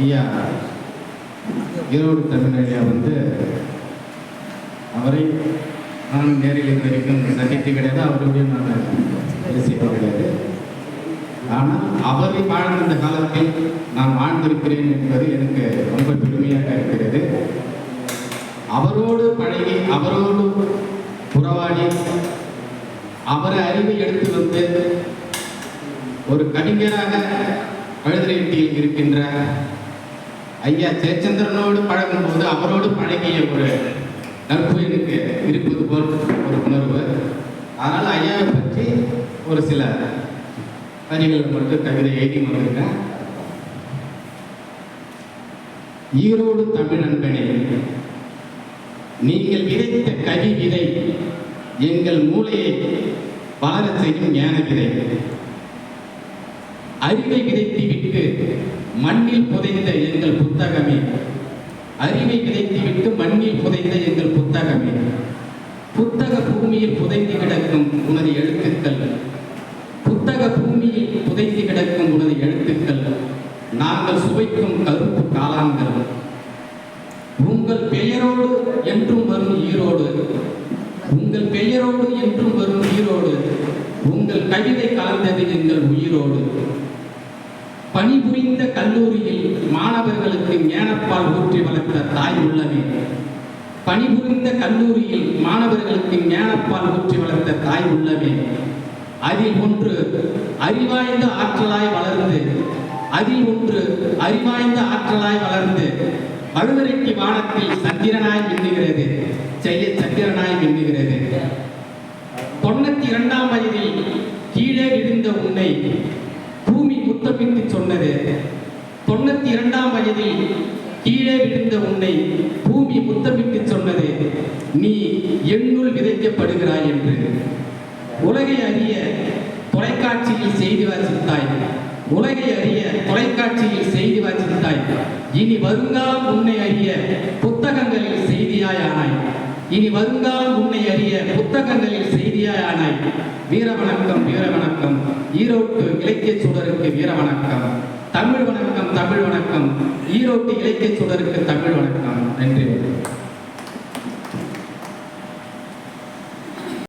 ஐயா ஈரோடு தமிழ் ஐயா அவரை நான் நேரில் இது வரைக்கும் சந்தித்து கிடையாது, அவருடைய நான் பேசியது கிடையாது. ஆனால் அவரை வாழ்ந்த இந்த காலத்தில் நான் வாழ்ந்திருக்கிறேன் என்பது எனக்கு ரொம்ப பெருமையாக இருக்கிறது. அவரோடு பழகி, அவரோடு உறவாடி, அவரை அறிவை எடுத்து ஒரு கவிஞராக கழுதரையட்டியில் இருக்கின்ற ஐயா ஜெயச்சந்திரனோடு பழகும்போது அவரோடு பழகிய ஒரு நட்பு எனக்கு இருப்பது போல் ஒரு உணர்வு. அதனால் ஐயாவை பற்றி ஒரு சில வரிகள் மட்டும் கவிதை எழுதி வந்திருக்கேன். ஈரோடு தமிழ் நண்பனே, நீங்கள் விதைத்த கவி விதை எங்கள் மூளையை வளர செய்யும் ஞான விதை. அறிவை விதைத்து விட்டு மண்ணில் புதைந்த எங்கள் புத்தகமே, அறிவை விதைத்து விட்டு மண்ணில் புதைந்த எங்கள் புத்தகமே, புத்தக பூமியில் புதைந்து கிடக்கும் உனது எழுத்துக்கள், புத்தக பூமியில் புதைந்து கிடக்கும் உனது எழுத்துக்கள், நாங்கள் சுவைக்கும் கருப்பு காளான்கள். உங்கள் பெயரோடு என்றும் வரும் ஈரோடு, உங்கள் பெயரோடு என்றும் வரும் ஈரோடு, உங்கள் கவிதை கலந்தது எங்கள் உயிரோடு. பணிபுரிந்த கல்லூரியில் மாணவர்களுக்கு ஞானப்பால் ஊற்றி வளர்த்த தாய் உள்ளமே, பணிபுரிந்த கல்லூரியில் மாணவர்களுக்கு ஞானப்பால் ஊற்றி வளர்த்த தாய் உள்ளமே. அதில் ஒன்று அறிவாய்ந்த ஆற்றலாய் வளர்ந்து, அதில் ஒன்று அறிவாய்ந்த ஆற்றலாய் வளர்ந்து வழுவரைக்கு வானத்தில் சந்திரனாய் மின்னுகிறது, செய்ய சந்திரனாய் மின்னுகிறது. 92ஆம் வயதில் கீழே விழுந்த உன்னை பூமி முத்தமிட்டு சொன்னது, 92ஆம் வயதில் கீழே விழுந்த உன்னை பூமி முத்தமிட்டு சொன்னது, நீ என்னுள் விதைக்கப்படுகிறாய் என்று. உலகை அறிய தொலைக்காட்சியில் செய்தி வாசித்தாய், உலகை அறிய தொலைக்காட்சியில் செய்தி வாசித்தாய். இனி வருங்காலம் உன்னை அறிய புத்தகங்களில் செய்தியாய் ஆனாய், இனி வருங்காலம் உன்னை அறிய புத்தகங்களில் செய்தியாய் ஆனாய். வீர வணக்கம், வீர வணக்கம். ஈரோட்டு இலக்கிய சுடருக்கு வீர வணக்கம். தமிழ் வணக்கம், தமிழ் வணக்கம். ஈரோட்டு இலக்கிய சுடருக்கு தமிழ் வணக்கம். நன்றி.